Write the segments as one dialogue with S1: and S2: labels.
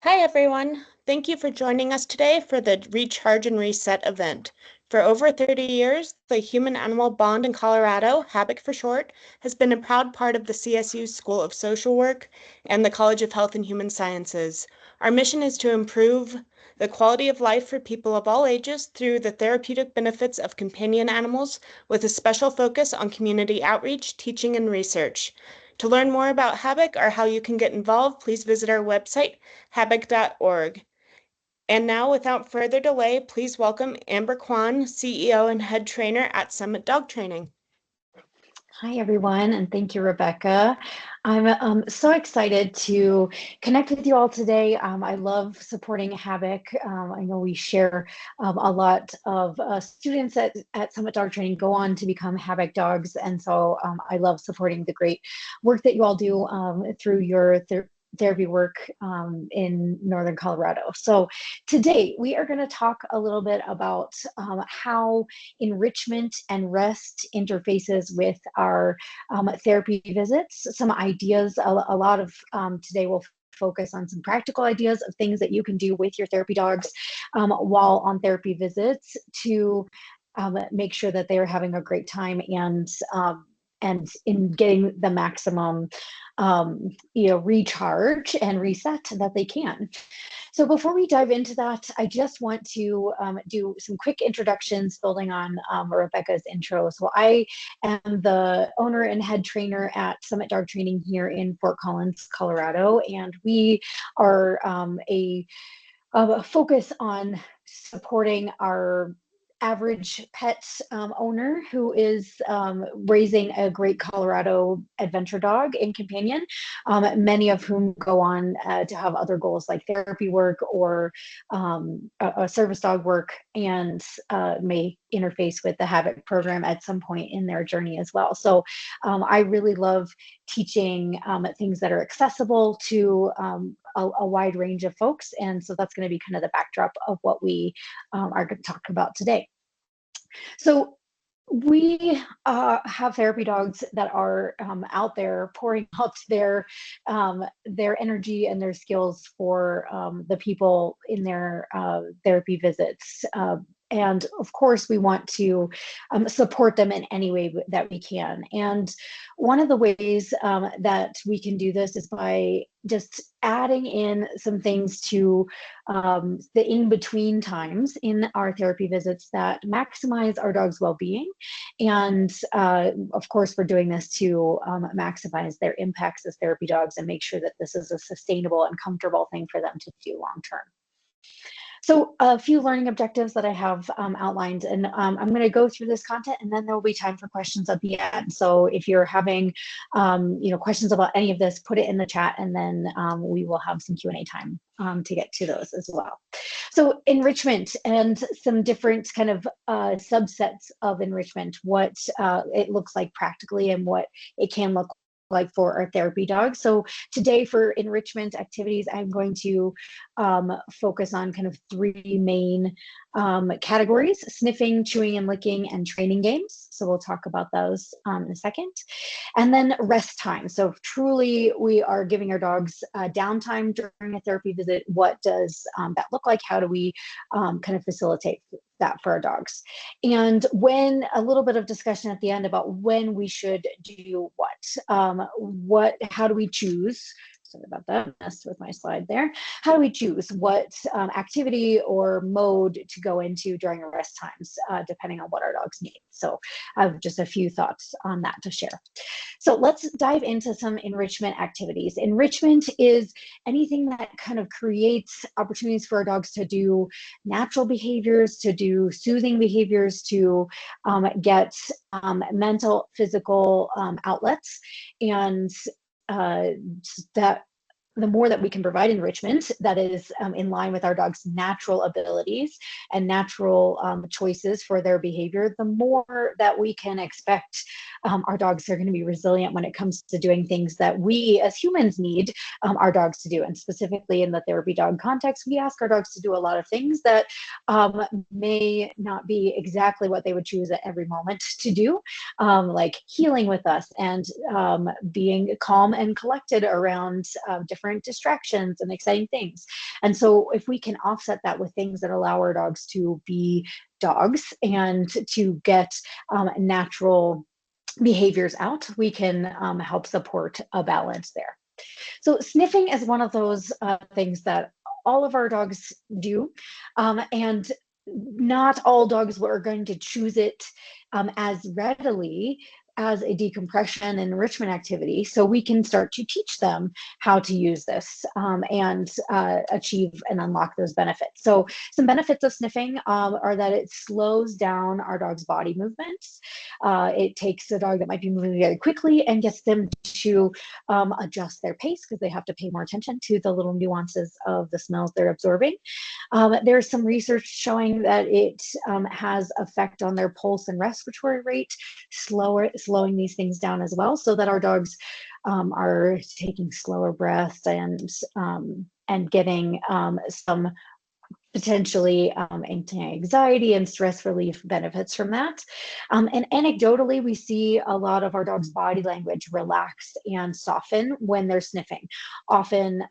S1: Hi everyone! Thank you for joining us today for the Recharge and Reset event. For over 30 years, the human-animal bond in Colorado, HABIC for short, has been a proud part of the CSU School of Social Work and the College of Health and Human Sciences. Our mission is to improve the quality of life for people of all ages through the therapeutic benefits of companion animals, with a special focus on community outreach, teaching, and research. To learn more about HABIC or how you can get involved, please visit our website, habic.org. And now, without further delay, please welcome Amber Quann, CEO and head trainer at Summit Dog Training.
S2: Hi, everyone, and thank you, Rebecca. I'm so excited to connect with you all today. I love supporting HABIC. I know we share a lot of students at Summit Dog Training go on to become HABIC dogs, and so I love supporting the great work that you all do through your therapy work in Northern Colorado. So today we are going to talk a little bit about how enrichment and rest interfaces with our therapy visits, some ideas. A lot of today will focus on some practical ideas of things that you can do with your therapy dogs while on therapy visits to make sure that they are having a great time and in getting the maximum recharge and reset that they can. So before we dive into that, I just want to do some quick introductions building on Rebecca's intro. So I am the owner and head trainer at Summit Dog Training here in Fort Collins, Colorado, and we are a focus on supporting our average pet owner who is raising a great Colorado adventure dog and companion, many of whom go on to have other goals like therapy work or a service dog work, and may interface with the HABIC program at some point in their journey as well. So I really love teaching things that are accessible to a wide range of folks. And so that's going to be kind of the backdrop of what we are going to talk about today. So we have therapy dogs that are out there pouring out their energy and their skills for the people in their therapy visits. And of course, we want to support them in any way that we can. And one of the ways that we can do this is by just adding in some things to the in-between times in our therapy visits that maximize our dog's well-being. And of course, we're doing this to maximize their impacts as therapy dogs and make sure that this is a sustainable and comfortable thing for them to do long-term. So a few learning objectives that I have outlined, and I'm going to go through this content, and then there will be time for questions at the end. So if you're having questions about any of this, put it in the chat, and then we will have some Q&A time to get to those as well. So enrichment and some different kind of subsets of enrichment, what it looks like practically and what it can look like for our therapy dogs. So today for enrichment activities, I'm going to focus on kind of three main categories: sniffing, chewing and licking, and training games. So we'll talk about those in a second. And then rest time. So if truly we are giving our dogs downtime during a therapy visit, what does that look like? How do we kind of facilitate that for our dogs? And when a little bit of discussion at the end about when we should do what, how do we choose? Sorry about that, messed with my slide there. How do we choose what activity or mode to go into during our rest times, depending on what our dogs need? So I have just a few thoughts on that to share. So let's dive into some enrichment activities. Enrichment is anything that kind of creates opportunities for our dogs to do natural behaviors, to do soothing behaviors, to get mental, physical outlets, and that the more that we can provide enrichment that is in line with our dog's natural abilities and natural choices for their behavior, the more that we can expect our dogs are going to be resilient when it comes to doing things that we as humans need our dogs to do. And specifically in the therapy dog context, we ask our dogs to do a lot of things that may not be exactly what they would choose at every moment to do, like healing with us and being calm and collected around different different distractions and exciting things. And so if we can offset that with things that allow our dogs to be dogs and to get natural behaviors out, we can help support a balance there. So sniffing is one of those things that all of our dogs do, and not all dogs are going to choose it as readily as a decompression and enrichment activity. So we can start to teach them how to use this and achieve and unlock those benefits. So some benefits of sniffing are that it slows down our dog's body movements. It takes a dog that might be moving very quickly and gets them to adjust their pace because they have to pay more attention to the little nuances of the smells they're absorbing. There's some research showing that it has effect on their pulse and respiratory rate, slowing these things down as well, so that our dogs are taking slower breaths and getting some potentially anti-anxiety and stress relief benefits from that. And anecdotally, we see a lot of our dogs' body language relax and soften when they're sniffing. Often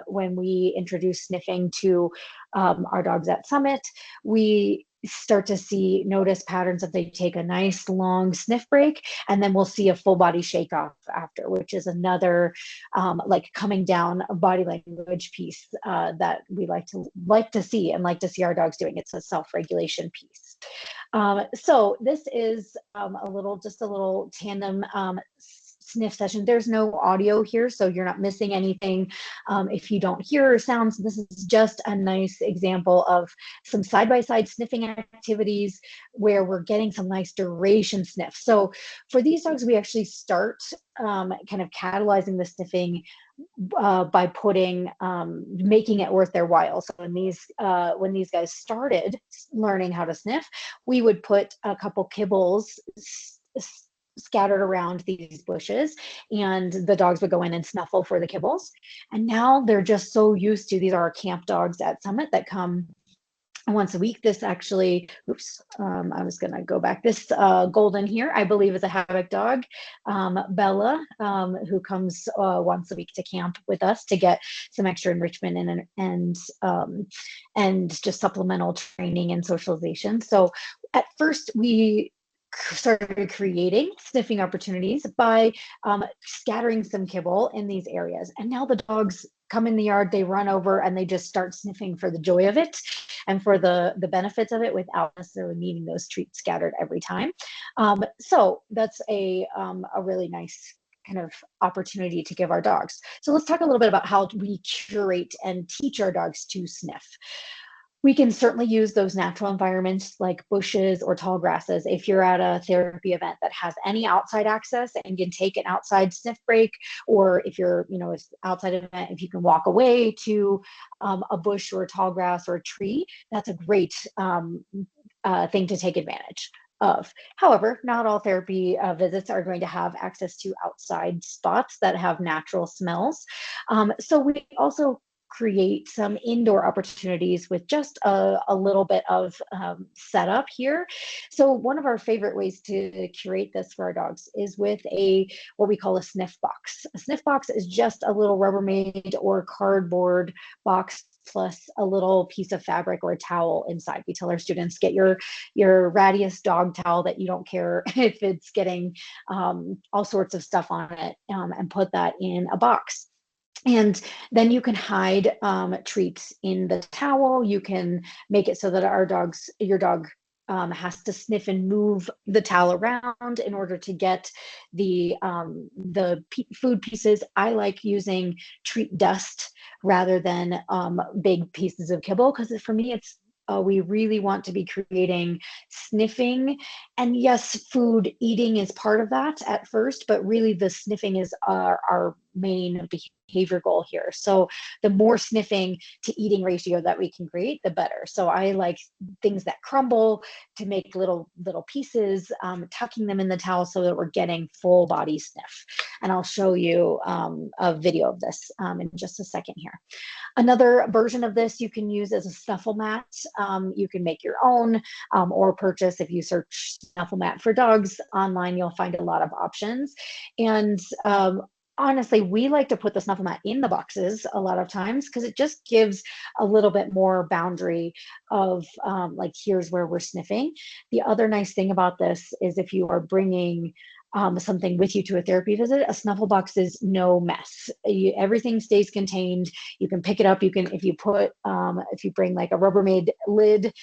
S2: when we introduce sniffing to our dogs at Summit, we start to notice patterns that they take a nice long sniff break, and then we'll see a full body shake off after, which is another like coming down body language piece that we like to see and like to see our dogs doing. It's a self-regulation piece. So this is just a little tandem sniff session. There's no audio here, so you're not missing anything if you don't hear sounds. This is just a nice example of some side-by-side sniffing activities where we're getting some nice duration sniffs. So for these dogs, we actually start kind of catalyzing the sniffing by making it worth their while. So when these guys started learning how to sniff, we would put a couple kibbles scattered around these bushes, and the dogs would go in and snuffle for the kibbles. And now they're just so used to, these are our camp dogs at Summit that come once a week. This actually, I was gonna go back. This golden here, I believe, is a havoc dog, Bella, who comes once a week to camp with us to get some extra enrichment and just supplemental training and socialization. So at first we started creating sniffing opportunities by scattering some kibble in these areas. And now the dogs come in the yard, they run over and they just start sniffing for the joy of it and for the benefits of it without necessarily needing those treats scattered every time. So that's a really nice kind of opportunity to give our dogs. So let's talk a little bit about how we curate and teach our dogs to sniff. We can certainly use those natural environments like bushes or tall grasses. If you're at a therapy event that has any outside access and can take an outside sniff break, or if you're, it's outside event, if you can walk away to a bush or a tall grass or a tree, that's a great thing to take advantage of. However, not all therapy visits are going to have access to outside spots that have natural smells. So we also create some indoor opportunities with just a little bit of setup here. So one of our favorite ways to curate this for our dogs is with what we call a sniff box. A sniff box is just a little Rubbermaid or cardboard box plus a little piece of fabric or a towel inside. We tell our students, get your rattiest dog towel that you don't care if it's getting all sorts of stuff on it, and put that in a box. And then you can hide treats in the towel. You can make it so that your dog has to sniff and move the towel around in order to get the food pieces. I like using treat dust rather than big pieces of kibble, because for me, it's we really want to be creating sniffing. And yes, food eating is part of that at first, but really the sniffing is our main behavior goal here. So the more sniffing to eating ratio that we can create, the better. So I like things that crumble to make little pieces, tucking them in the towel so that we're getting full body sniff. And I'll show you a video of this in just a second here. Another version of this you can use as a snuffle mat. You can make your own or purchase. If you search snuffle mat for dogs online, you'll find a lot of options. And honestly, we like to put the snuffle mat in the boxes a lot of times because it just gives a little bit more boundary of like, here's where we're sniffing. The other nice thing about this is if you are bringing something with you to a therapy visit, a snuffle box is no mess. Everything stays contained. You can pick it up. You can, if you put, if you bring like a Rubbermaid lid,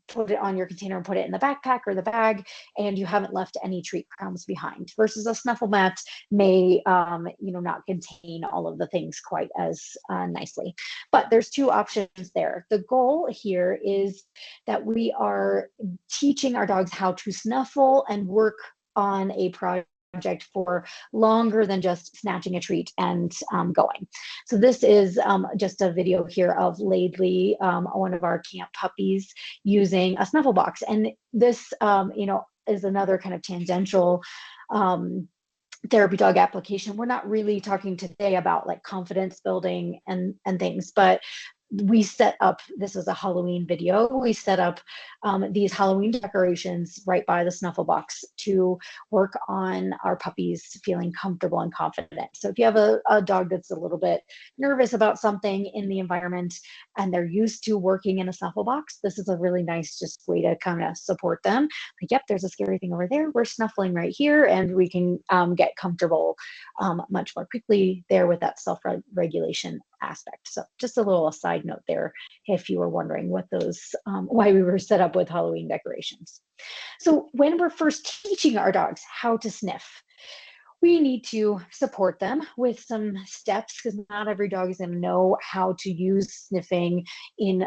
S2: put it on your container and put it in the backpack or the bag, and you haven't left any treat crumbs behind. Versus a snuffle mat may, not contain all of the things quite as nicely. But there's two options there. The goal here is that we are teaching our dogs how to snuffle and work on a project for longer than just snatching a treat and going. So this is just a video here of Laidley, one of our camp puppies, using a snuffle box. And this, is another kind of tangential therapy dog application. We're not really talking today about like confidence building and things, but we set up, this is a Halloween video, we set up these Halloween decorations right by the snuffle box to work on our puppies feeling comfortable and confident. So if you have a dog that's a little bit nervous about something in the environment and they're used to working in a snuffle box, this is a really nice just way to kind of support them. Like, yep, there's a scary thing over there, we're snuffling right here, and we can get comfortable much more quickly there with that self-regulation aspect. So just a little aside note there, if you were wondering what those, why we were set up with Halloween decorations. So when we're first teaching our dogs how to sniff, we need to support them with some steps because not every dog is going to know how to use sniffing in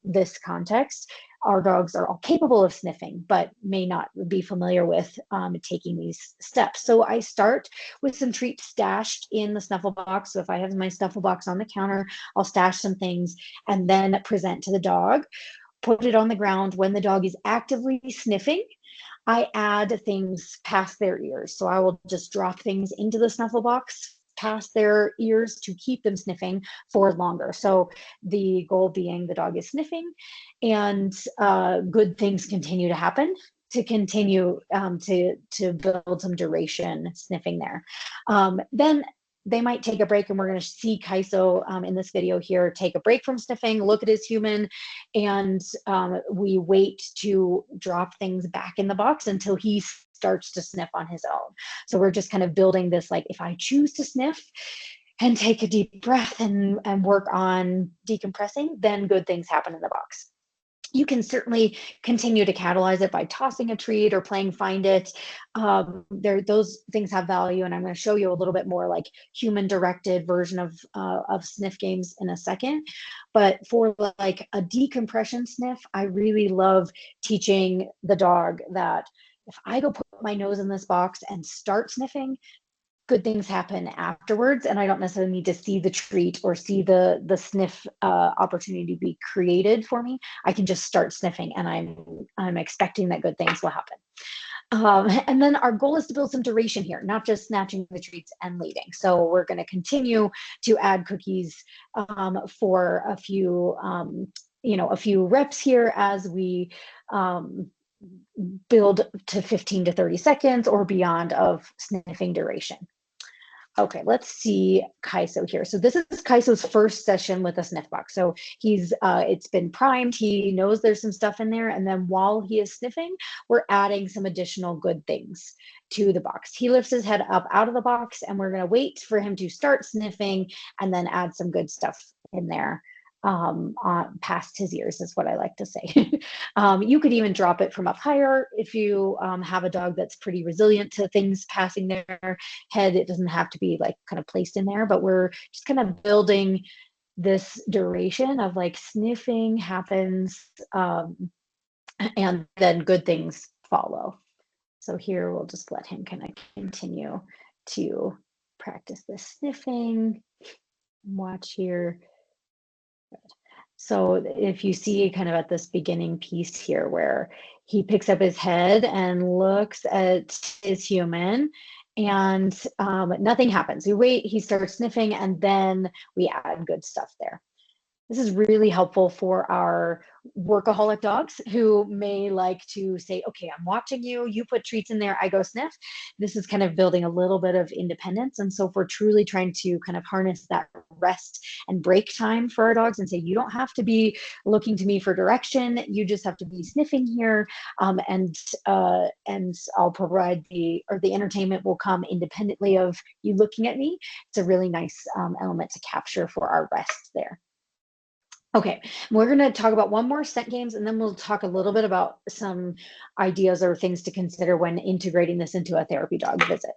S2: this context. Our dogs are all capable of sniffing, but may not be familiar with taking these steps. So I start with some treats stashed in the snuffle box. So if I have my snuffle box on the counter, I'll stash some things and then present to the dog, put it on the ground. When the dog is actively sniffing, I add things past their ears. So I will just drop things into the snuffle box past their ears to keep them sniffing for longer. So the goal being the dog is sniffing and good things continue to happen to continue to build some duration sniffing there. Then they might take a break, and we're going to see Kaiso in this video here take a break from sniffing, look at his human, and we wait to drop things back in the box until he starts to sniff on his own. So we're just kind of building this, like, if I choose to sniff and take a deep breath and work on decompressing, then good things happen in the box. You can certainly continue to catalyze it by tossing a treat or playing find it. Those things have value, and I'm going to show you a little bit more like human directed version of sniff games in a second. But for like a decompression sniff, I really love teaching the dog that if I go put my nose in this box and start sniffing, good things happen afterwards, and I don't necessarily need to see the treat or see the sniff opportunity be created for me. I can just start sniffing, and I'm expecting that good things will happen. And then our goal is to build some duration here, not just snatching the treats and leaving. So we're going to continue to add cookies for a few reps here as we build to 15 to 30 seconds or beyond of sniffing duration. Okay, let's see Kaiso here. So this is Kaiso's first session with a sniff box. So he's it's been primed. He knows there's some stuff in there. And then while he is sniffing, we're adding some additional good things to the box. He lifts his head up out of the box, and we're going to wait for him to start sniffing and then add some good stuff in there past his ears is what I like to say. You could even drop it from up higher if you have a dog that's pretty resilient to things passing their head. It doesn't have to be like kind of placed in there, but we're just kind of building this duration of like sniffing happens and then good things follow. So here we'll just let him kind of continue to practice this sniffing. Watch here. So if you see kind of at this beginning piece here where he picks up his head and looks at his human and nothing happens. We wait, he starts sniffing, and then we add good stuff there. This is really helpful for our workaholic dogs who may like to say, okay, I'm watching you, you put treats in there, I go sniff. This is kind of building a little bit of independence. And so if we're truly trying to kind of harness that rest and break time for our dogs and say, you don't have to be looking to me for direction, you just have to be sniffing here. And I'll provide the entertainment will come independently of you looking at me. It's a really nice element to capture for our rest there. Okay, we're going to talk about one more scent games, and then we'll talk a little bit about some ideas or things to consider when integrating this into a therapy dog visit.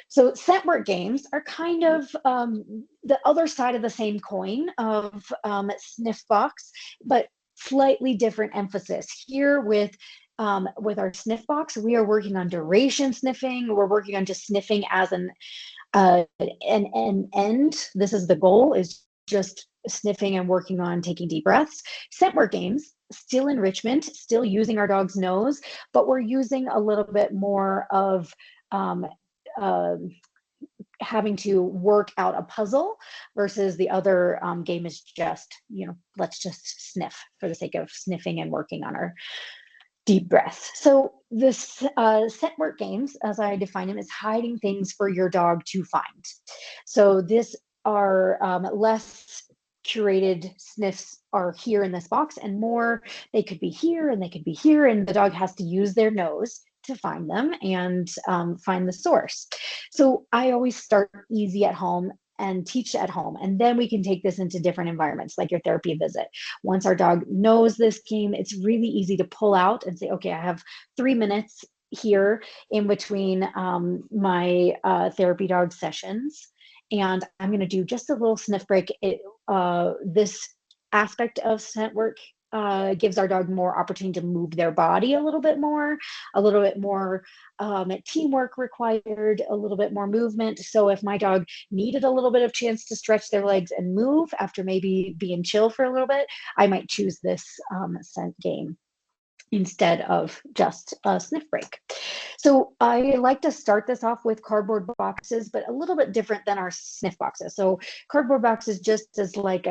S2: So scent work games are kind of the other side of the same coin of sniff box, but slightly different emphasis. Here with our sniff box, we are working on duration sniffing. We're working on just sniffing as an end. This is the goal, is just sniffing and working on taking deep breaths. Scent work games, still enrichment, still using our dog's nose, but we're using a little bit more of having to work out a puzzle versus the other game is just, let's just sniff for the sake of sniffing and working on our deep breaths. So this scent work games, as I define them, is hiding things for your dog to find. So this are less curated sniffs are here in this box, and more they could be here and they could be here, and the dog has to use their nose to find them and find the source. So I always start easy at home and teach at home, and then we can take this into different environments like your therapy visit. Once our dog knows this game, it's really easy to pull out and say, okay, I have 3 minutes here in between my therapy dog sessions, and I'm going to do just a little sniff break. This aspect of scent work gives our dog more opportunity to move their body a little bit more teamwork required, a little bit more movement. So if my dog needed a little bit of chance to stretch their legs and move after maybe being chill for a little bit, I might choose this scent game instead of just a sniff break. So I like to start this off with cardboard boxes, but a little bit different than our sniff boxes. So cardboard boxes just as like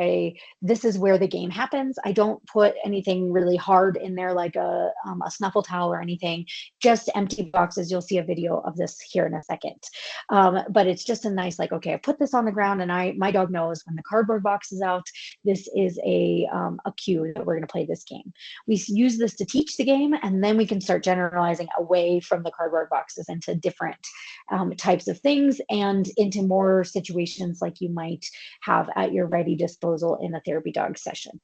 S2: this is where the game happens. I don't put anything really hard in there like a snuffle towel or anything, just empty boxes. You'll see a video of this here in a second. But it's just a nice, like, okay, I put this on the ground and my dog knows when the cardboard box is out, this is a cue that we're gonna play this game. We use this to teach the game, and then we can start generalizing away from the cardboard boxes into different types of things and into more situations like you might have at your ready disposal in a therapy dog session.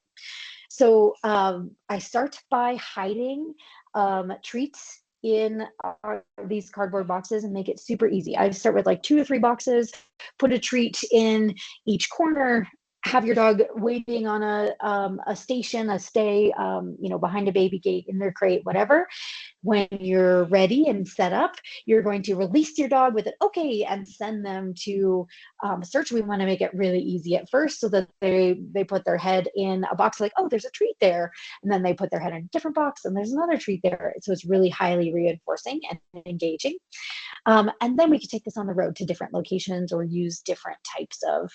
S2: So I start by hiding treats in these cardboard boxes and make it super easy. I start with like 2 or 3 boxes, put a treat in each corner, have your dog waiting on a station, a stay, behind a baby gate, in their crate, whatever. When you're ready and set up, you're going to release your dog with an okay and send them to search. We want to make it really easy at first so that they put their head in a box like, oh, there's a treat there. And then they put their head in a different box and there's another treat there. So it's really highly reinforcing and engaging. And then we can take this on the road to different locations or use different types of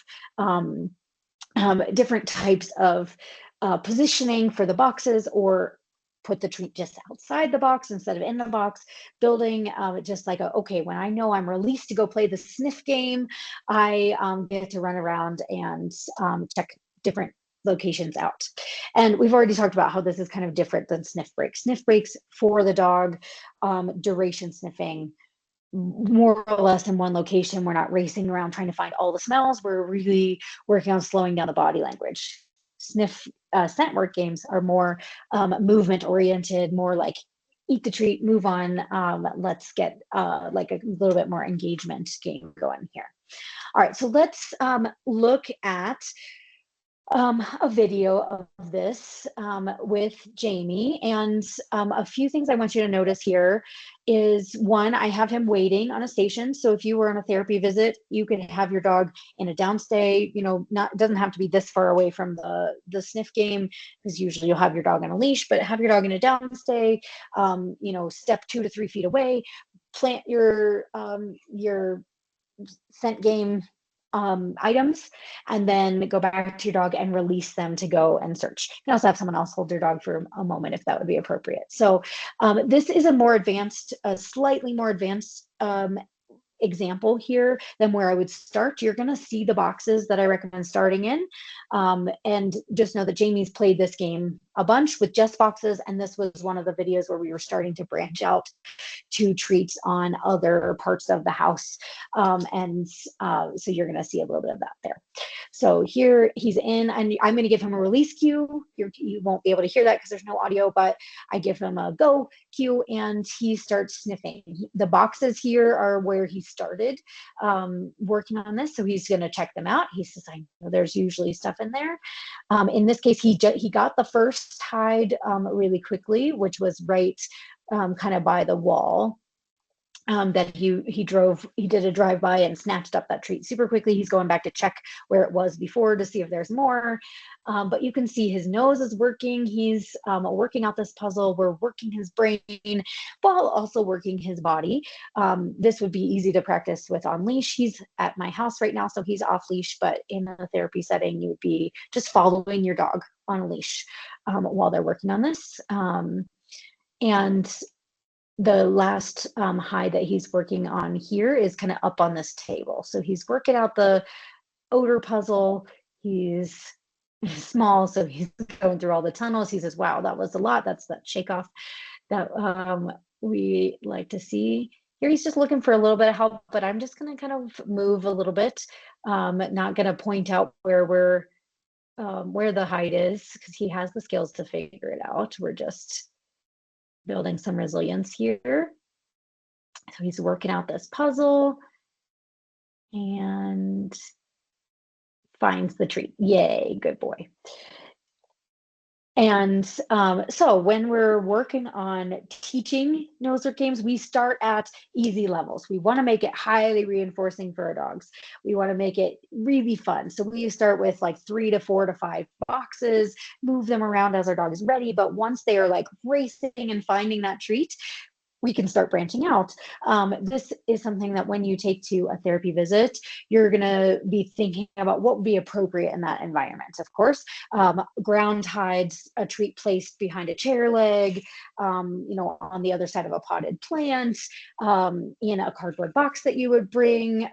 S2: positioning for the boxes, or put the treat just outside the box instead of in the box, building just like okay, when I know I'm released to go play the sniff game, I get to run around and check different locations out. And we've already talked about how this is kind of different than sniff breaks. Sniff breaks for the dog, duration sniffing, more or less in one location. We're not racing around trying to find all the smells. We're really working on slowing down the body language. Sniff scent work games are more movement oriented, more like eat the treat, move on. Let's get like a little bit more engagement game going here. All right, so let's look at a video of this with Jamie. And a few things I want you to notice here is, one, I have him waiting on a station. So if you were on a therapy visit, you could have your dog in a downstay, it doesn't have to be this far away from the sniff game, because usually you'll have your dog on a leash, but have your dog in a downstay, step 2 to 3 feet away, plant your scent game items, and then go back to your dog and release them to go and search. You can also have someone else hold your dog for a moment if that would be appropriate. So this is a more advanced, a slightly more advanced example here than where I would start. You're going to see the boxes that I recommend starting in. And just know that Jamie's played this game a bunch with just boxes. And this was one of the videos where we were starting to branch out to treats on other parts of the house. So you're going to see a little bit of that there. So here he's in, and I'm going to give him a release cue. You won't be able to hear that because there's no audio, but I give him a go cue and he starts sniffing. The boxes here are where he started working on this. So he's going to check them out. He says, I know there's usually stuff in there. In this case, he got the first hide really quickly, which was right kind of by the wall. That he did a drive-by and snatched up that treat super quickly. He's going back to check where it was before to see if there's more. But you can see his nose is working. He's working out this puzzle. We're working his brain while also working his body. This would be easy to practice with on leash. He's at my house right now, so he's off leash, but in a therapy setting, you would be just following your dog on a leash while they're working on this. And the last hide that he's working on here is kind of up on this table. So he's working out the odor puzzle. He's small, so he's going through all the tunnels. He says, wow, that was a lot. That's that shake off that we like to see. Here he's just looking for a little bit of help, but I'm just going to kind of move a little bit. Not going to point out where the hide is because he has the skills to figure it out. We're just building some resilience here. So he's working out this puzzle and finds the treat. Yay, good boy. And so when we're working on teaching nose work games, we start at easy levels. We want to make it highly reinforcing for our dogs. We want to make it really fun. So we start with like 3 to 4 to 5 boxes, move them around as our dog is ready. But once they are like racing and finding that treat, we can start branching out. This is something that when you take to a therapy visit, you're going to be thinking about what would be appropriate in that environment. Of course, ground hides, a treat placed behind a chair leg, on the other side of a potted plant, in a cardboard box that you would bring,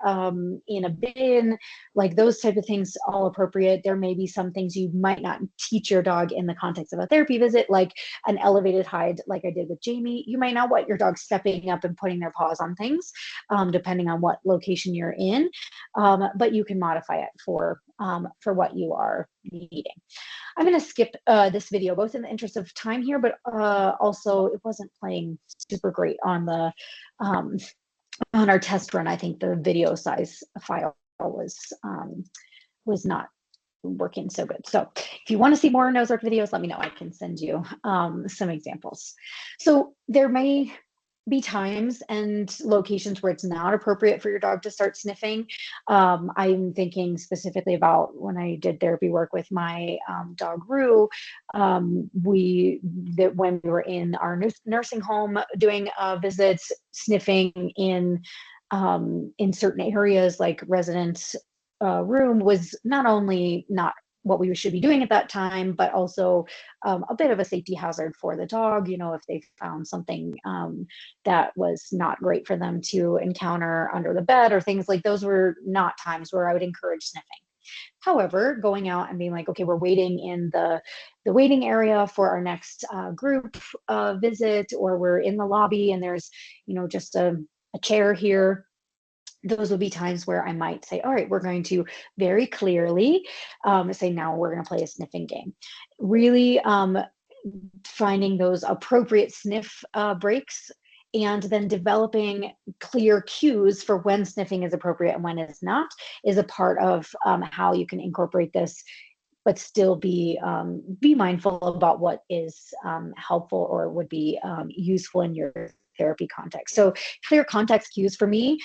S2: in a bin, like those type of things, all appropriate. There may be some things you might not teach your dog in the context of a therapy visit, like an elevated hide, like I did with Jamie. You might not want your dog stepping up and putting their paws on things, depending on what location you're in, but you can modify it for what you are needing. I'm going to skip this video, both in the interest of time here, but also it wasn't playing super great on the on our test run. I think the video size file was not working so good. So if you want to see more nose work videos, let me know. I can send you some examples. So there may be times and locations where it's not appropriate for your dog to start sniffing. I'm thinking specifically about when I did therapy work with my dog Rue. When we were in our nursing home doing visits, sniffing in certain areas like residents' room was not only not what we should be doing at that time, but also a bit of a safety hazard for the dog. If they found something that was not great for them to encounter under the bed or things like those were not times where I would encourage sniffing. However, going out and being like, okay, we're waiting in the waiting area for our next group visit, or we're in the lobby and there's, just a chair here. Those would be times where I might say, all right, we're going to very clearly say, now we're going to play a sniffing game. Really finding those appropriate sniff breaks, and then developing clear cues for when sniffing is appropriate and when it's not is a part of how you can incorporate this, but still be mindful about what is helpful or would be useful in your therapy context. So clear context cues for me,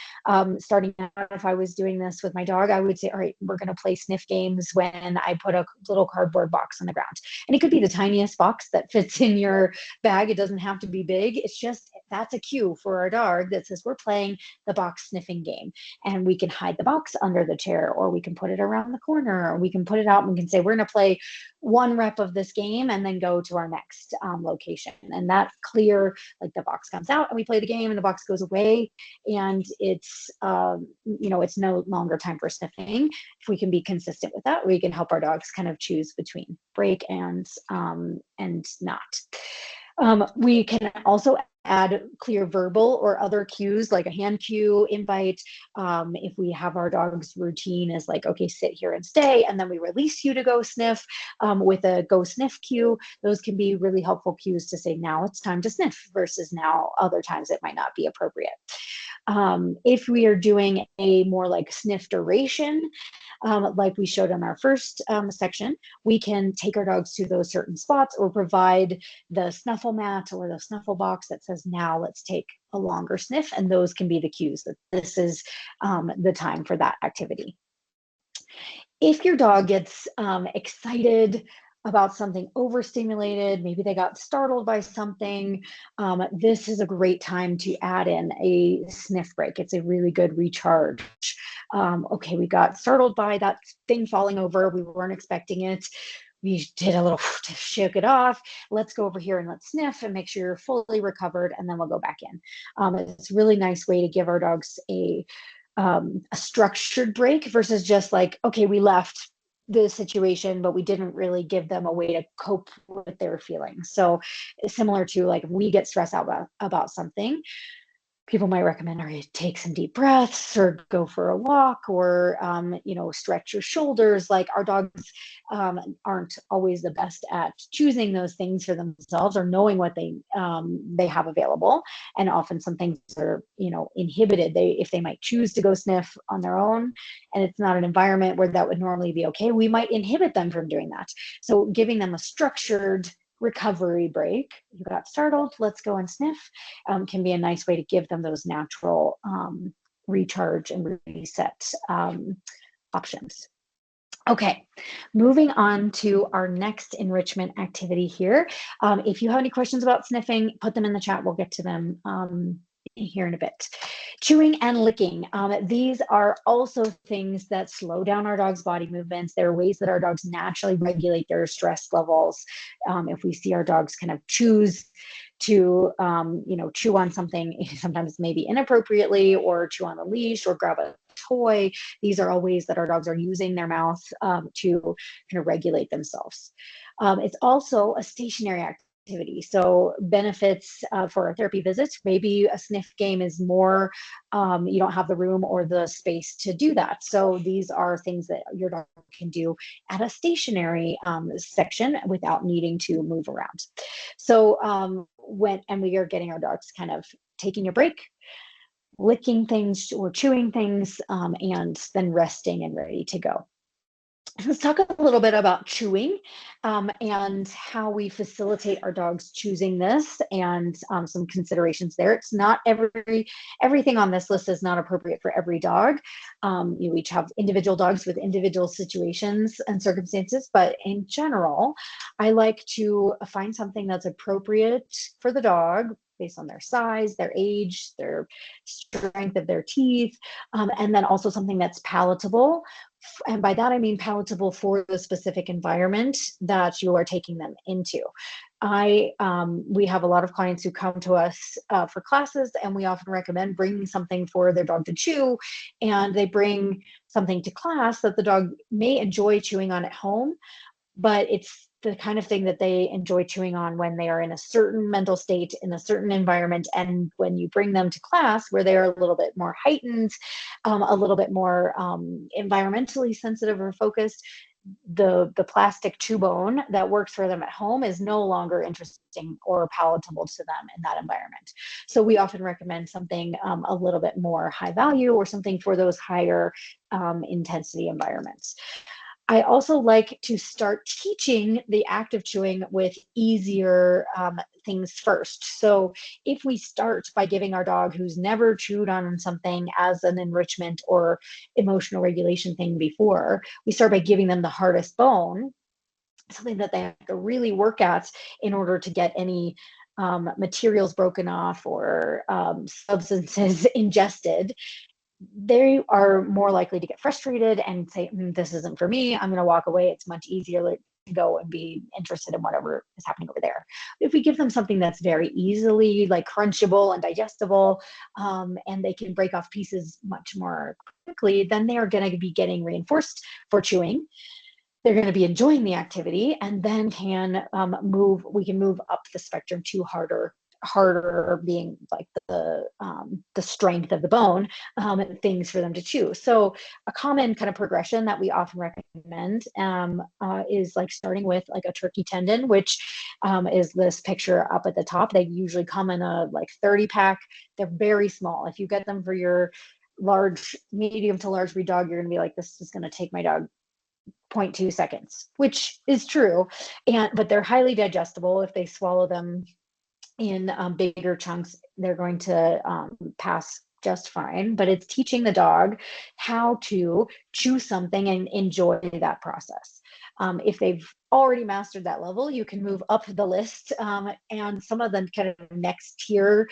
S2: starting out, if I was doing this with my dog, I would say, all right, we're going to play sniff games when I put a little cardboard box on the ground. And it could be the tiniest box that fits in your bag. It doesn't have to be big. It's just that's a cue for our dog that says we're playing the box sniffing game, and we can hide the box under the chair, or we can put it around the corner, or we can put it out and we can say, we're going to play 1 rep of this game and then go to our next location. And that's clear, like the box comes out and we play the game and the box goes away, and it's, it's no longer time for sniffing. If we can be consistent with that, we can help our dogs kind of choose between break and not. We can also add clear verbal or other cues, like a hand cue, invite. If we have our dog's routine is like, okay, sit here and stay, and then we release you to go sniff with a go sniff cue, those can be really helpful cues to say, now it's time to sniff, versus now other times it might not be appropriate. If we are doing a more like sniff duration, like we showed on our first section, we can take our dogs to those certain spots or provide the snuffle mat or the snuffle box that says, now let's take a longer sniff. And those can be the cues that this is the time for that activity. If your dog gets excited about something, overstimulated, maybe they got startled by something, this is a great time to add in a sniff break. It's a really good recharge. Okay, we got startled by that thing falling over. We weren't expecting it. We did a little shake it off. Let's go over here and let's sniff and make sure you're fully recovered, and then we'll go back in. It's a really nice way to give our dogs a structured break versus just like, okay, we left the situation, but we didn't really give them a way to cope with their feelings. So similar to like, if we get stressed out about something, people might recommend, all right, take some deep breaths or go for a walk, or, stretch your shoulders. Like, our dogs aren't always the best at choosing those things for themselves or knowing what they have available. And often some things are, inhibited. If they might choose to go sniff on their own and it's not an environment where that would normally be okay, we might inhibit them from doing that. So giving them a structured recovery break, you got startled, let's go and sniff, can be a nice way to give them those natural recharge and reset options. Okay, moving on to our next enrichment activity here. If you have any questions about sniffing, put them in the chat. We'll get to them here in a bit. Chewing and licking. These are also things that slow down our dog's body movements. There are ways that our dogs naturally regulate their stress levels. If we see our dogs kind of choose to, chew on something, sometimes maybe inappropriately, or chew on the leash or grab a toy, these are all ways that our dogs are using their mouth to kind of regulate themselves. It's also a stationary activity. So benefits for our therapy visits, maybe a sniff game is more, you don't have the room or the space to do that. So these are things that your dog can do at a stationary section without needing to move around. So when we are getting our dogs kind of taking a break, licking things or chewing things, and then resting and ready to go. Let's talk a little bit about chewing and how we facilitate our dogs choosing this, and some considerations there. It's not everything on this list is not appropriate for every dog. You each have individual dogs with individual situations and circumstances, but in general, I like to find something that's appropriate for the dog based on their size, their age, their strength of their teeth, and then also something that's palatable. And by that, I mean palatable for the specific environment that you are taking them into. We have a lot of clients who come to us for classes, and we often recommend bringing something for their dog to chew, and they bring something to class that the dog may enjoy chewing on at home, but it's the kind of thing that they enjoy chewing on when they are in a certain mental state, in a certain environment. And when you bring them to class where they are a little bit more heightened, a little bit more environmentally sensitive or focused, the plastic chew bone that works for them at home is no longer interesting or palatable to them in that environment. So we often recommend something a little bit more high value, or something for those higher intensity environments. I also like to start teaching the act of chewing with easier things first. So if we start by giving our dog who's never chewed on something as an enrichment or emotional regulation thing before, we start by giving them the hardest bone, something that they have to really work at in order to get any materials broken off or substances ingested, they are more likely to get frustrated and say, this isn't for me, I'm going to walk away. It's much easier to go and be interested in whatever is happening over there. If we give them something that's very easily like crunchable and digestible, and they can break off pieces much more quickly, then they are going to be getting reinforced for chewing. They're going to be enjoying the activity, and then we can move up the spectrum to harder being like the strength of the bone, things for them to chew. So a common kind of progression that we often recommend is like starting with like a turkey tendon, which is this picture up at the top. They usually come in a like 30 pack. They're very small. If you get them for your medium to large breed dog, you're going to be like, this is going to take my dog 0.2 seconds, which is true. But they're highly digestible. If they swallow them in bigger chunks, they're going to pass just fine. But it's teaching the dog how to chew something and enjoy that process. If they've already mastered that level, you can move up the list. And some of the kind of next tier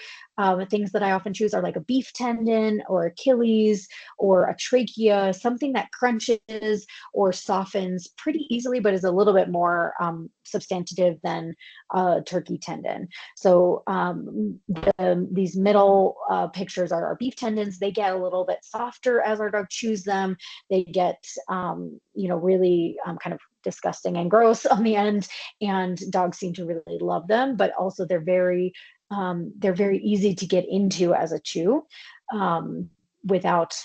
S2: things that I often choose are like a beef tendon or Achilles or a trachea, something that crunches or softens pretty easily, but is a little bit more substantive than a turkey tendon. So these middle pictures are our beef tendons. They get a little bit softer as our dog chews them. They get, really kind of disgusting and gross on the end, and dogs seem to really love them, but also they're very easy to get into as a chew without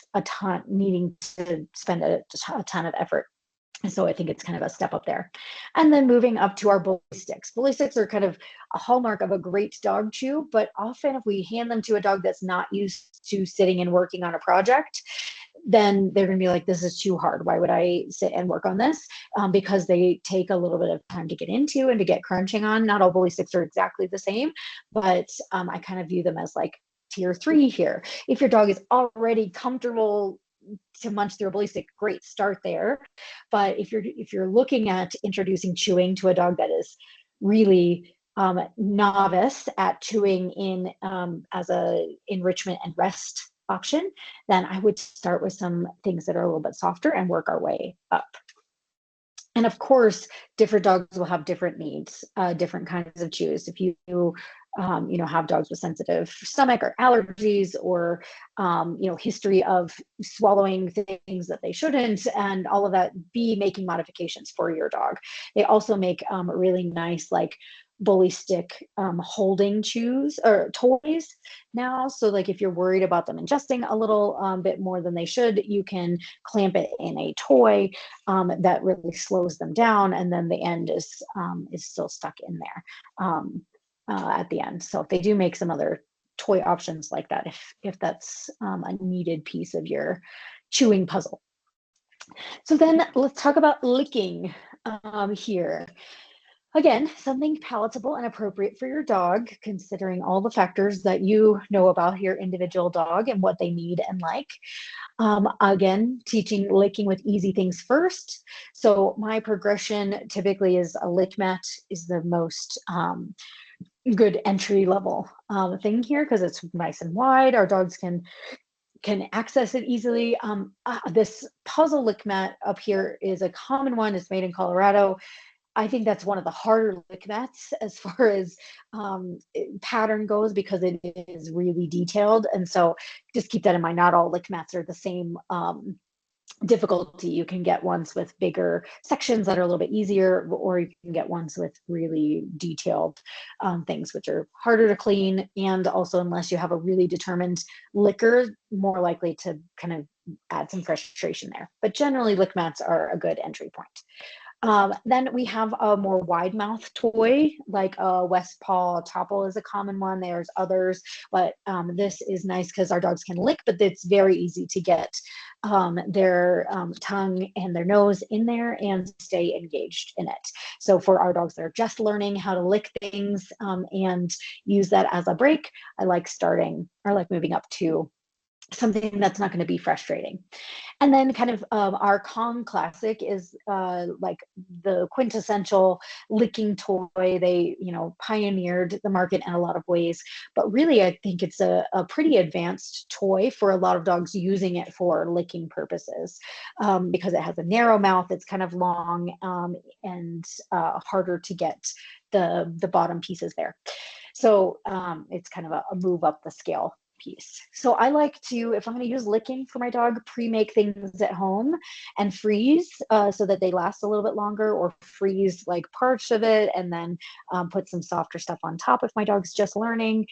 S2: needing to spend a ton of effort. So I think it's kind of a step up there. And then moving up to our bully sticks. Bully sticks are kind of a hallmark of a great dog chew, but often if we hand them to a dog that's not used to sitting and working on a project, then they're going to be like, this is too hard. Why would I sit and work on this? Because they take a little bit of time to get into and to get crunching on. Not all bully sticks are exactly the same, but I kind of view them as like tier 3 here. If your dog is already comfortable to munch through a bully stick, great, start there. But if you're looking at introducing chewing to a dog that is really novice at chewing in as a enrichment and rest option, then I would start with some things that are a little bit softer and work our way up. And of course, different dogs will have different needs, different kinds of chews. If you have dogs with sensitive stomach or allergies or, history of swallowing things that they shouldn't, and all of that, be making modifications for your dog. They also make really nice, like bully stick holding chews or toys now. So like if you're worried about them ingesting a little bit more than they should, you can clamp it in a toy that really slows them down, and then the end is still stuck in there at the end. So if they do make some other toy options like that, if that's a needed piece of your chewing puzzle. So then let's talk about licking here. Again, something palatable and appropriate for your dog, considering all the factors that you know about your individual dog and what they need and like. Again, teaching licking with easy things first. So my progression typically is a lick mat is the most good entry level thing here, because it's nice and wide. Our dogs can access it easily. This puzzle lick mat up here is a common one. It's made in Colorado. I think that's one of the harder lick mats as far as pattern goes, because it is really detailed. And so just keep that in mind. Not all lick mats are the same difficulty. You can get ones with bigger sections that are a little bit easier, or you can get ones with really detailed things, which are harder to clean. And also, unless you have a really determined licker, more likely to kind of add some frustration there. But generally, lick mats are a good entry point. Then we have a more wide mouth toy, like a West Paw Topple is a common one. There's others, but this is nice because our dogs can lick, but it's very easy to get their tongue and their nose in there and stay engaged in it. So for our dogs that are just learning how to lick things and use that as a break, I like moving up to something that's not going to be frustrating. And then kind of our Kong Classic is like the quintessential licking toy. They, pioneered the market in a lot of ways, but really I think it's a pretty advanced toy for a lot of dogs using it for licking purposes, because it has a narrow mouth, it's kind of long, and harder to get the bottom pieces there. So it's kind of a move up the scale piece. So I like to, if I'm going to use licking for my dog, pre-make things at home and freeze so that they last a little bit longer, or freeze like parts of it and then put some softer stuff on top if my dog's just learning,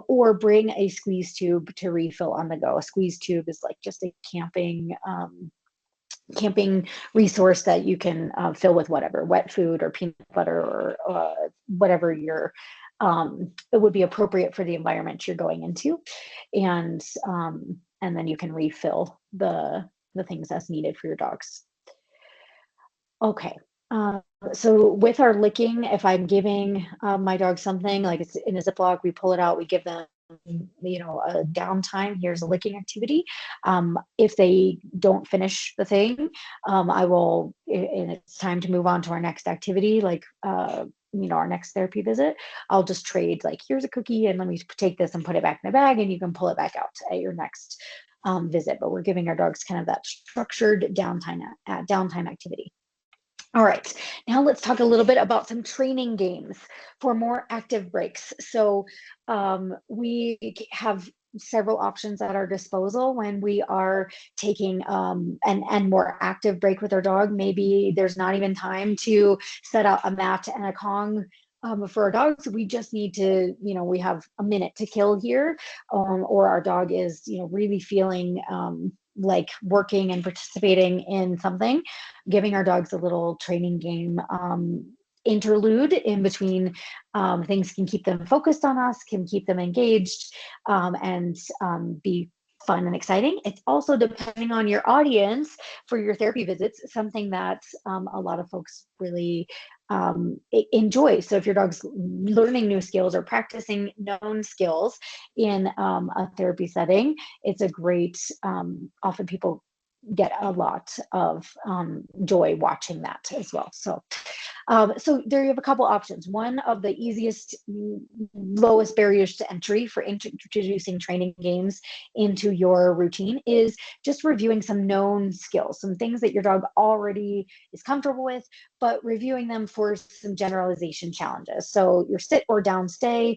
S2: or bring a squeeze tube to refill on the go. A squeeze tube is like just a camping resource that you can fill with whatever, wet food or peanut butter or whatever it would be appropriate for the environment you're going into, and then you can refill the things as needed for your dogs. Okay. So with our licking, if I'm giving my dog something, like it's in a Ziploc, we pull it out, we give them a downtime. Here's a licking activity. If they don't finish the thing, I will, and it's time to move on to our next activity, like our next therapy visit, I'll just trade, like, here's a cookie and let me take this and put it back in the bag, and you can pull it back out at your next visit. But we're giving our dogs kind of that structured downtime activity. All right, now let's talk a little bit about some training games for more active breaks. So we have several options at our disposal when we are taking an more active break with our dog. Maybe there's not even time to set out a mat and a Kong for our dogs. We just need to, we have a minute to kill here, or our dog is, really feeling like working and participating in something. Giving our dogs a little training game interlude in between things can keep them focused on us, can keep them engaged, and be fun and exciting. It's also, depending on your audience for your therapy visits, something that a lot of folks really enjoy. So if your dog's learning new skills or practicing known skills in a therapy setting, it's a great, often people get a lot of joy watching that as well. So there you have a couple options. One of the easiest, lowest barriers to entry for introducing training games into your routine is just reviewing some known skills, some things that your dog already is comfortable with, but reviewing them for some generalization challenges. So your sit or down stay,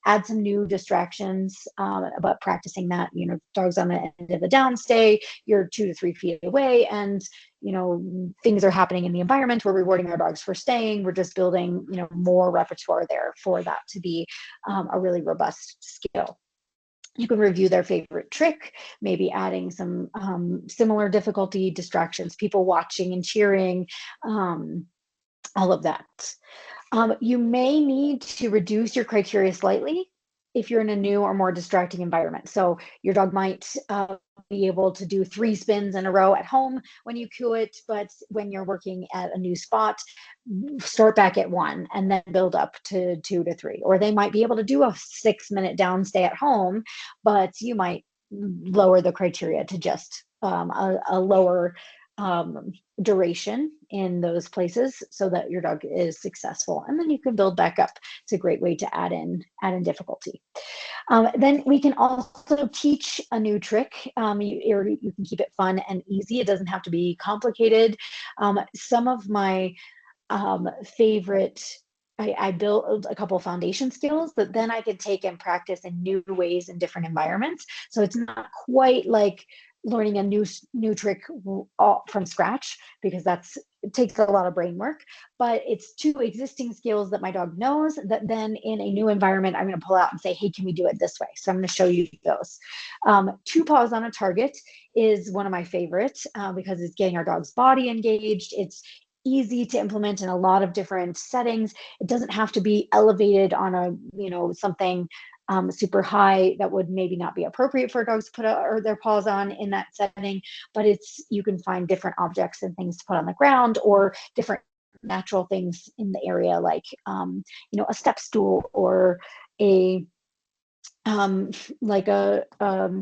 S2: add some new distractions, but practicing that, dog's on the end of the downstay, you're 2 to 3 feet away, and, things are happening in the environment. We're rewarding our dogs for staying. We're just building, more repertoire there for that to be a really robust skill. You can review their favorite trick, maybe adding some similar difficulty distractions, people watching and cheering, all of that. You may need to reduce your criteria slightly if you're in a new or more distracting environment. So your dog might be able to do 3 spins in a row at home when you cue it, but when you're working at a new spot, start back at 1 and then build up to 2 to 3. Or they might be able to do a 6-minute downstay at home, but you might lower the criteria to just a lower duration in those places so that your dog is successful, and then you can build back up. It's a great way to add in difficulty. Then we can also teach a new trick. You can keep it fun and easy. It doesn't have to be complicated. Some of my favorite, I built a couple of foundation skills that then I could take and practice in new ways in different environments. So it's not quite like learning a new trick from scratch, because it takes a lot of brain work, but it's 2 existing skills that my dog knows that then in a new environment, I'm going to pull out and say, hey, can we do it this way? So I'm going to show you those. 2 paws on a target is one of my favorites because it's getting our dog's body engaged. It's easy to implement in a lot of different settings. It doesn't have to be elevated on a, something super high that would maybe not be appropriate for dogs to put their paws on in that setting, but you can find different objects and things to put on the ground, or different natural things in the area, like a step stool or a like a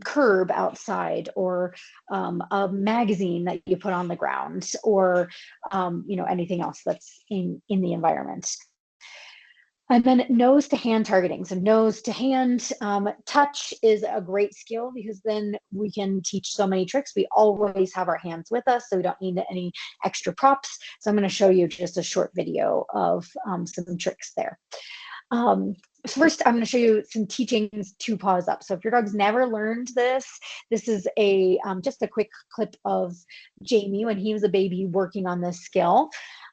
S2: curb outside, or a magazine that you put on the ground, or anything else that's in the environment. And then nose to hand targeting. So nose to hand touch is a great skill, because then we can teach so many tricks. We always have our hands with us, so we don't need any extra props. So I'm going to show you just a short video of some tricks there. First, I'm going to show you some teachings to paws up. So if your dog's never learned this, this is a just a quick clip of Jamie when he was a baby working on this skill.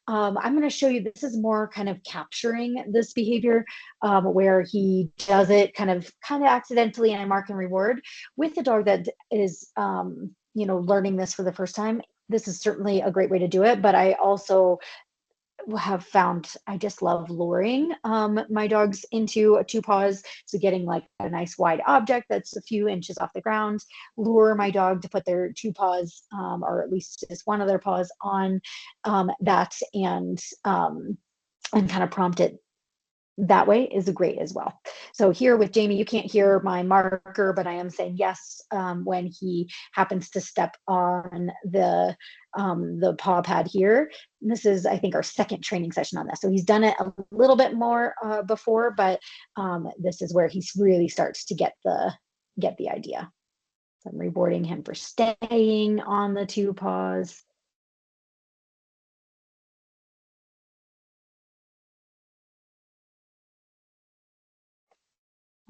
S2: I'm going to show you, this is more kind of capturing this behavior, where he does it kind of accidentally, and I mark and reward. With the dog that is learning this for the first time, this is certainly a great way to do it. But I also have found I just love luring my dogs into a two paws. So getting like a nice wide object that's a few inches off the ground, lure my dog to put their two paws, or at least just one of their paws on that, and kind of prompt it that way is great as well. So here with Jamie, you can't hear my marker, but I am saying yes when he happens to step on the paw pad here. And this is, I think, our second training session on this. So he's done it a little bit more before, but this is where he really starts to get the idea. So I'm rewarding him for staying on the two paws.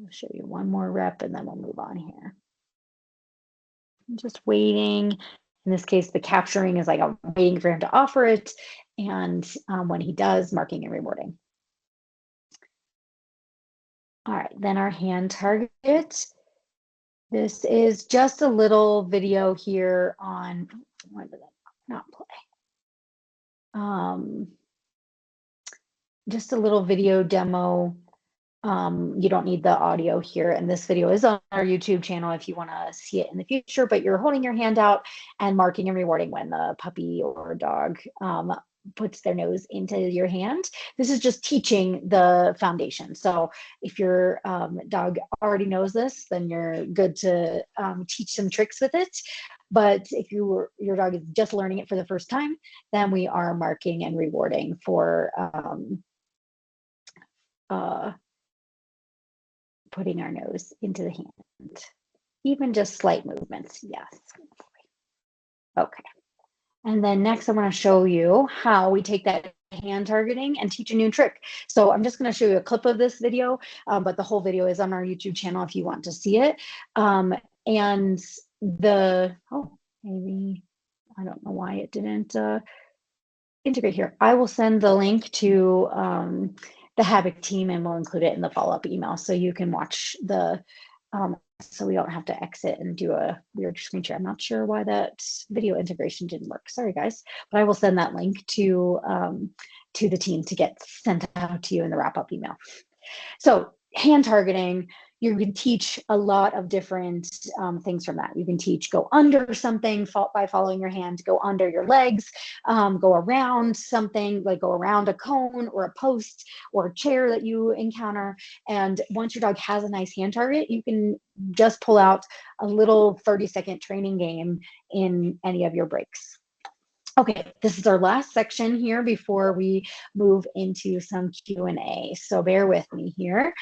S2: I'll show you one more rep and then we'll move on here. I'm just waiting. In this case, the capturing is like I'm waiting for him to offer it. And when he does, marking and rewarding. All right, then our hand target. This is just a little video here on, why did I not play? Just a little video demo. You don't need the audio here, and this video is on our YouTube channel if you want to see it in the future, but you're holding your hand out and marking and rewarding when the puppy or dog puts their nose into your hand. This is just teaching the foundation. So if your dog already knows this, then you're good to teach some tricks with it. But if your dog is just learning it for the first time, then we are marking and rewarding for putting our nose into the hand. Even just slight movements, yes. Okay. And then next I'm going to show you how we take that hand targeting and teach a new trick. So I'm just going to show you a clip of this video, but the whole video is on our YouTube channel if you want to see it. And maybe, I don't know why it didn't integrate here. I will send the link to the Habit team, and we'll include it in the follow-up email so you can watch the so we don't have to exit and do a weird screen share. I'm not sure why that video integration didn't work. Sorry, guys, but I will send that link to the team to get sent out to you in the wrap-up email. So hand targeting, you can teach a lot of different things from that. You can teach go under something by following your hand, go under your legs, go around something, like go around a cone or a post or a chair that you encounter. And once your dog has a nice hand target, you can just pull out a little 30-second training game in any of your breaks. Okay, this is our last section here before we move into some Q&A. So bear with me here.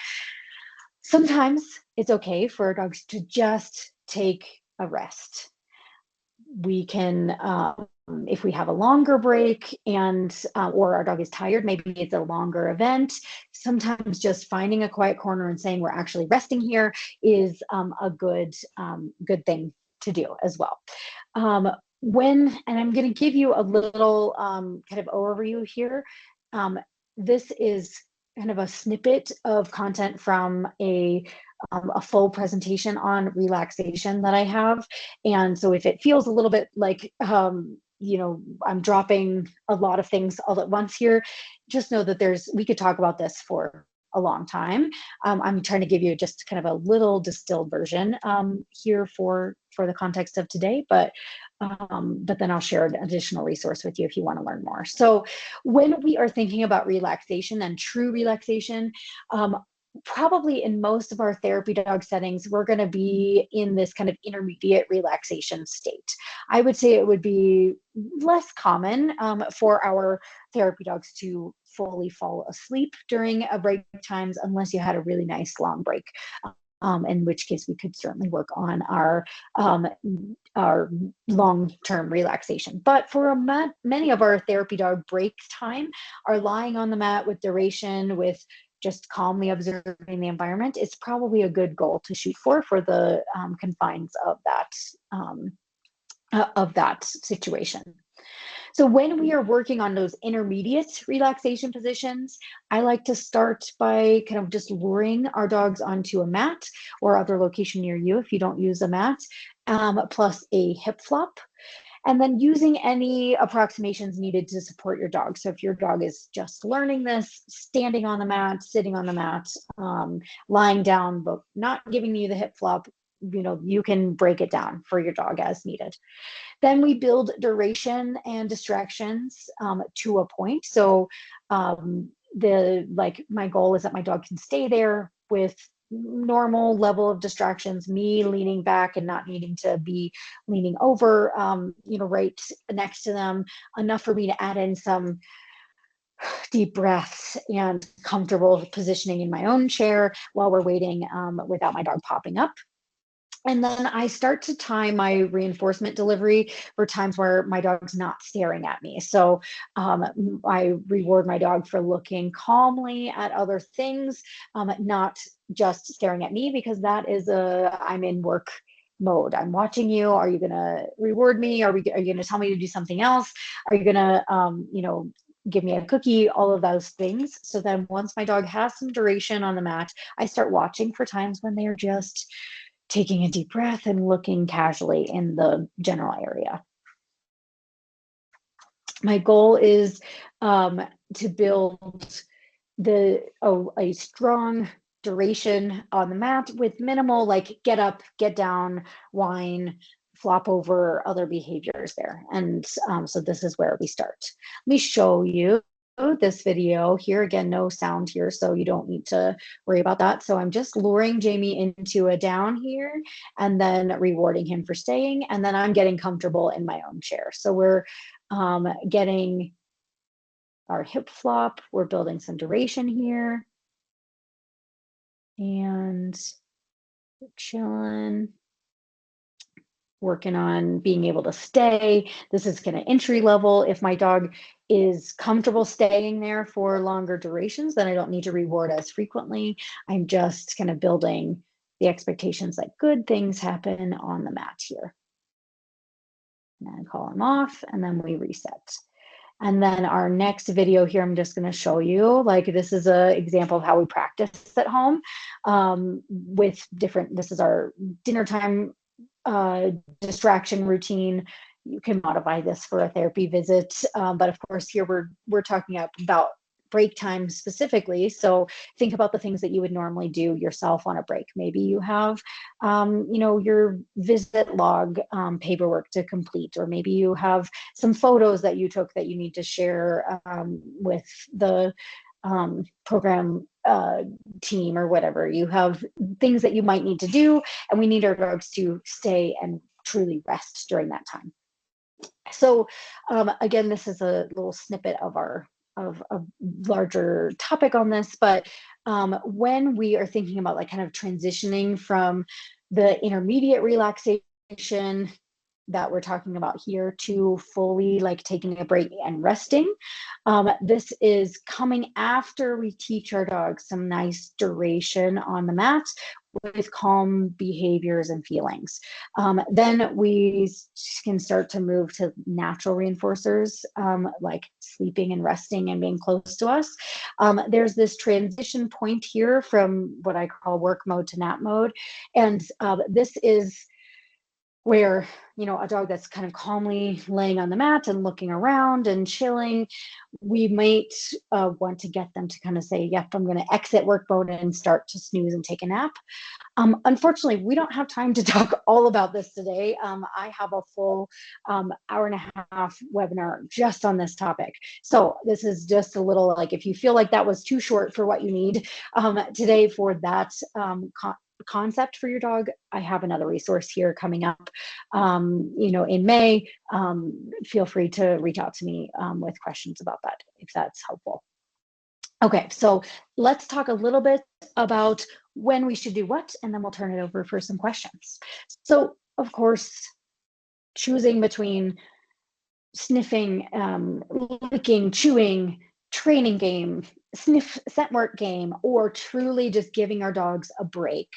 S2: Sometimes it's okay for dogs to just take a rest. We can, if we have a longer break and or our dog is tired, maybe it's a longer event. Sometimes just finding a quiet corner and saying we're actually resting here is a good thing to do as well. And I'm going to give you a little kind of overview here. This is kind of a snippet of content from a full presentation on relaxation that I have. And so if it feels a little bit like, I'm dropping a lot of things all at once here, just know that we could talk about this for a long time. I'm trying to give you just kind of a little distilled version here for the context of today, but then I'll share an additional resource with you if you want to learn more. So when we are thinking about relaxation and true relaxation, probably in most of our therapy dog settings, we're going to be in this kind of intermediate relaxation state. I would say it would be less common for our therapy dogs to fully fall asleep during a break times unless you had a really nice long break. In which case we could certainly work on our long-term relaxation. But for many of our therapy dog break time are lying on the mat with duration, with just calmly observing the environment. It's probably a good goal to shoot for the confines of that situation. So when we are working on those intermediate relaxation positions, I like to start by kind of just luring our dogs onto a mat or other location near you if you don't use a mat, plus a hip flop. And then using any approximations needed to support your dog. So if your dog is just learning this, standing on the mat, sitting on the mat, lying down, but not giving you the hip flop, you can break it down for your dog as needed. Then we build duration and distractions to a point. So my goal is that my dog can stay there with normal level of distractions, me leaning back and not needing to be leaning over, right next to them, enough for me to add in some deep breaths and comfortable positioning in my own chair while we're waiting without my dog popping up. And then I start to time my reinforcement delivery for times where my dog's not staring at me. So I reward my dog for looking calmly at other things, not just staring at me, because that is I'm in work mode. I'm watching you. Are you going to reward me? Are you going to tell me to do something else? Are you going to, give me a cookie, all of those things. So then once my dog has some duration on the mat, I start watching for times when they are just taking a deep breath and looking casually in the general area. My goal is to build a strong duration on the mat with minimal like get up, get down, whine, flop over, other behaviors there. And so this is where we start. Let me show you this video here. Again, no sound here, so you don't need to worry about that. So I'm just luring Jamie into a down here and then rewarding him for staying. And then I'm getting comfortable in my own chair. So we're getting our hip flop. We're building some duration here. And chilling. Working on being able to stay. This is kind of entry level. If my dog is comfortable staying there for longer durations, then I don't need to reward as frequently. I'm just kind of building the expectations that good things happen on the mat here. And then call them off, and then we reset. And then our next video here, I'm just going to show you, like, this is an example of how we practice at home with different, this is our dinner time distraction routine. You can modify this for a therapy visit, but of course here we're talking about break time specifically. So think about the things that you would normally do yourself on a break. Maybe you have, your visit log paperwork to complete, or maybe you have some photos that you took that you need to share with the program team or whatever. You have things that you might need to do, and we need our dogs to stay and truly rest during that time. So again, this is a little snippet of a larger topic on this, but when we are thinking about like kind of transitioning from the intermediate relaxation that we're talking about here to fully like taking a break and resting. This is coming after we teach our dogs some nice duration on the mat with calm behaviors and feelings. Then we can start to move to natural reinforcers like sleeping and resting and being close to us. There's this transition point here from what I call work mode to nap mode. And this is where, a dog that's kind of calmly laying on the mat and looking around and chilling, we might want to get them to kind of say, yep, I'm going to exit work mode and start to snooze and take a nap. Unfortunately, we don't have time to talk all about this today. I have a full hour and a half webinar just on this topic. So this is just a little, like, if you feel like that was too short for what you need today for that concept for your dog, I have another resource here coming up, in May. Feel free to reach out to me with questions about that, if that's helpful. Okay, so let's talk a little bit about when we should do what, and then we'll turn it over for some questions. So, of course, choosing between sniffing, licking, chewing, training game, scent work game, or truly just giving our dogs a break.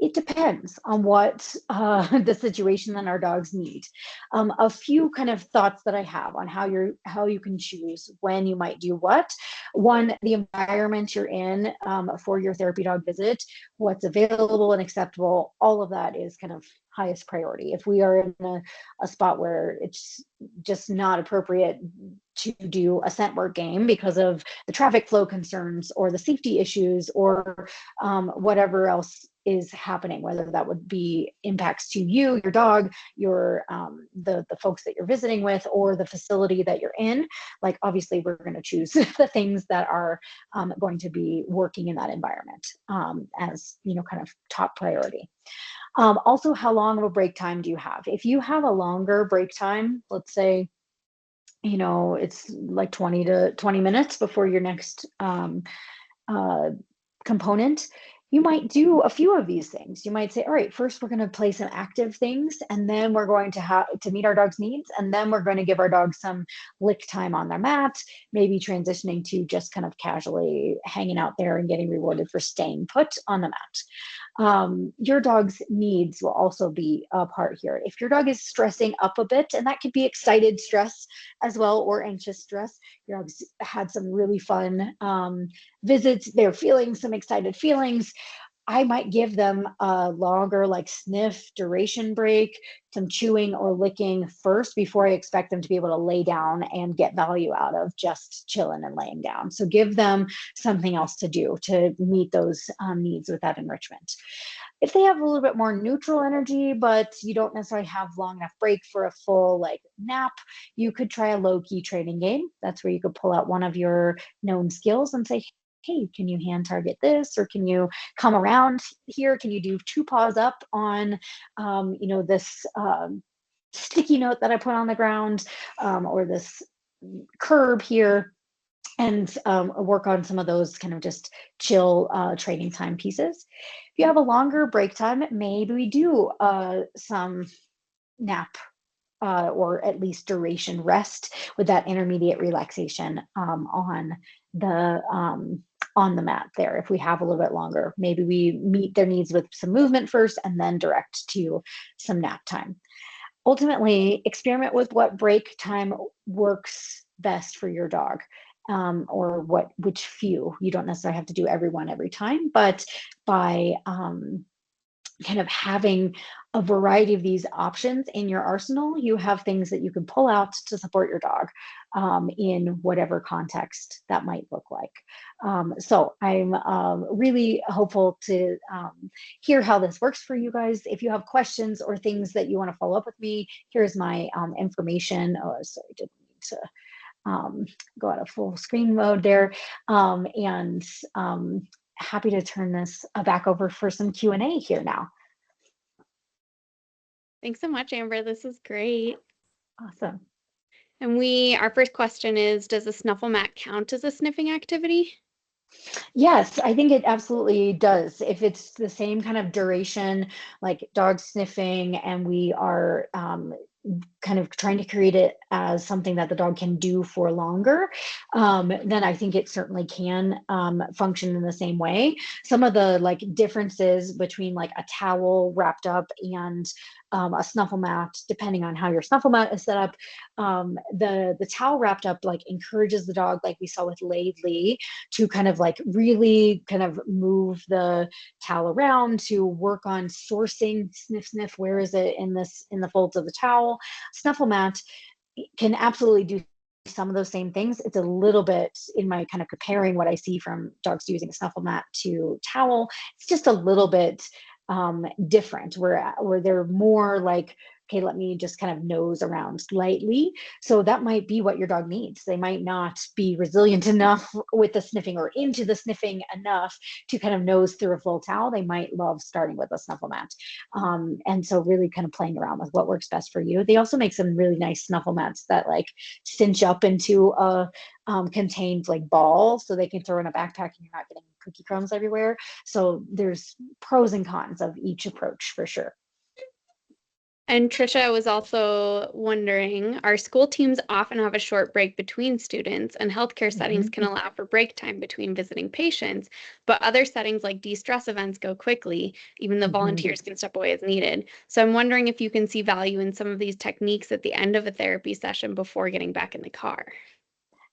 S2: It depends on what the situation that our dogs need. A few kind of thoughts that I have on how you can choose when you might do what. One, the environment you're in for your therapy dog visit, what's available and acceptable, all of that is kind of highest priority. If we are in a spot where it's just not appropriate to do a scent work game because of the traffic flow concerns or the safety issues or whatever else is happening, whether that would be impacts to you, your dog, your the folks that you're visiting with, or the facility that you're in, like obviously we're going to choose the things that are going to be working in that environment as kind of top priority. Also, how long of a break time do you have? If you have a longer break time, let's say it's like 20 minutes before your next component, you might do a few of these things. You might say, all right, first we're going to play some active things, and then we're going to have to meet our dog's needs, and then we're going to give our dog some lick time on their mat, maybe transitioning to just kind of casually hanging out there and getting rewarded for staying put on the mat. Your dog's needs will also be a part here. If your dog is stressing up a bit, and that could be excited stress as well, or anxious stress, your dog's had some really fun visits, they're feeling some excited feelings, I might give them a longer like sniff duration break, some chewing or licking first before I expect them to be able to lay down and get value out of just chilling and laying down. So give them something else to do to meet those needs with that enrichment. If they have a little bit more neutral energy, but you don't necessarily have long enough break for a full like nap, you could try a low-key training game. That's where you could pull out one of your known skills and say, hey, can you hand target this? Or can you come around here? Can you do 2 paws up on, this sticky note that I put on the ground, or this curb here? And work on some of those kind of just chill training time pieces. If you have a longer break time, maybe we do some nap or at least duration rest with that intermediate relaxation on the mat there. If we have a little bit longer, maybe we meet their needs with some movement first and then direct to some nap time. Ultimately, experiment with what break time works best for your dog. Or which few. You don't necessarily have to do every one every time, but by kind of having a variety of these options in your arsenal, you have things that you can pull out to support your dog in whatever context that might look like. So I'm really hopeful to hear how this works for you guys. If you have questions or things that you want to follow up with me, here's my information. Oh, sorry, didn't need to go out of full screen mode there, and happy to turn this back over for some Q&A here now.
S3: Thanks so much, Amber. This is great.
S2: Awesome.
S3: And our first question is, does a snuffle mat count as a sniffing activity?
S2: Yes, I think it absolutely does. If it's the same kind of duration, like dog sniffing, and we are kind of trying to create it as something that the dog can do for longer, then I think it certainly can function in the same way. Some of the like differences between like a towel wrapped up and a snuffle mat, depending on how your snuffle mat is set up, the towel wrapped up like encourages the dog, like we saw with Laidley, to kind of like really kind of move the towel around, to work on sourcing sniff sniff, where is it in the folds of the towel. Snuffle mat can absolutely do some of those same things. It's a little bit, in my kind of comparing what I see from dogs using a snuffle mat to towel, it's just a little bit different, where they're more like, okay, let me just kind of nose around slightly. So that might be what your dog needs. They might not be resilient enough with the sniffing or into the sniffing enough to kind of nose through a full towel. They might love starting with a snuffle mat. And so really kind of playing around with what works best for you. They also make some really nice snuffle mats that like cinch up into a contained like ball, so they can throw in a backpack and you're not getting cookie crumbs everywhere. So there's pros and cons of each approach for sure.
S3: And Trisha was also wondering, our school teams often have a short break between students, and healthcare settings can allow for break time between visiting patients, but other settings like de-stress events go quickly, even though volunteers can step away as needed. So I'm wondering if you can see value in some of these techniques at the end of a therapy session before getting back in the car.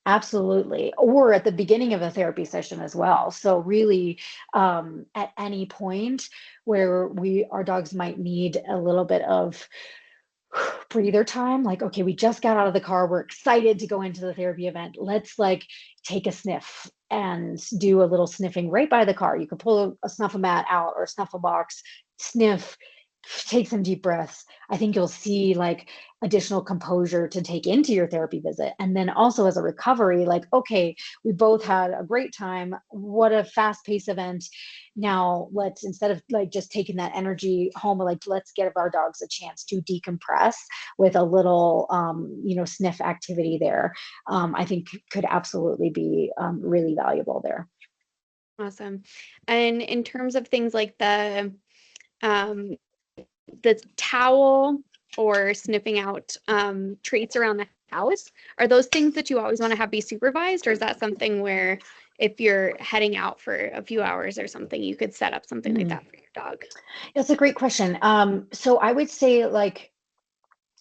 S2: Absolutely. Or at the beginning of a therapy session as well. So really, at any point where our dogs might need a little bit of breather time, like, okay, we just got out of the car, we're excited to go into the therapy event. Let's like take a sniff and do a little sniffing right by the car. You can pull a snuffle mat out or a snuffle box, sniff, take some deep breaths. I think you'll see like additional composure to take into your therapy visit. And then also as a recovery, like, okay, we both had a great time. What a fast-paced event. Now let's, instead of like just taking that energy home, like let's give our dogs a chance to decompress with a little, sniff activity there. I think could absolutely be really valuable there.
S3: Awesome. And in terms of things like the towel or sniffing out treats around the house, are those things that you always want to have be supervised, or is that something where if you're heading out for a few hours or something, you could set up something like that for your dog?
S2: That's a great question. So I would say like,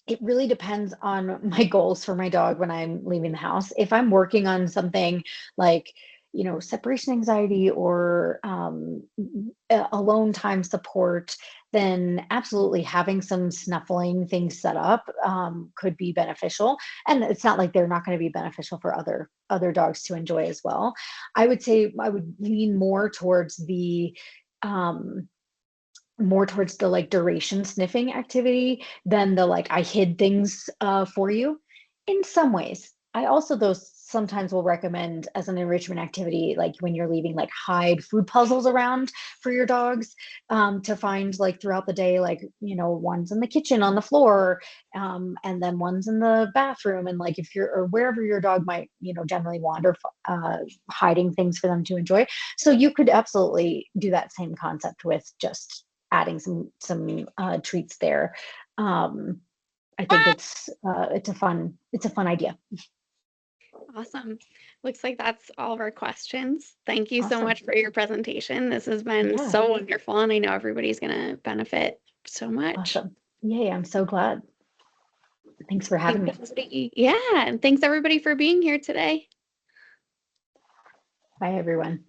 S2: it really depends on my goals for my dog when I'm leaving the house. If I'm working on something like, separation anxiety or alone time support, then absolutely having some snuffling things set up could be beneficial. And it's not like they're not going to be beneficial for other dogs to enjoy as well. I would say I would lean more towards the like duration sniffing activity than the like I hid things for you. In some ways, I also though sometimes will recommend as an enrichment activity, like when you're leaving, like hide food puzzles around for your dogs to find like throughout the day, like one's in the kitchen on the floor, and then one's in the bathroom, and like if you're or wherever your dog might generally wander, hiding things for them to enjoy. So you could absolutely do that same concept with just adding some treats there. I think it's a fun idea.
S3: Awesome. Looks like that's all of our questions. Thank you so
S2: Awesome.
S3: much for your presentation. This has been so wonderful, and I know everybody's going to benefit so much.
S2: Awesome. Yay, I'm so glad. Thanks for having me.
S3: Yeah, and thanks everybody for being here today.
S2: Bye, everyone.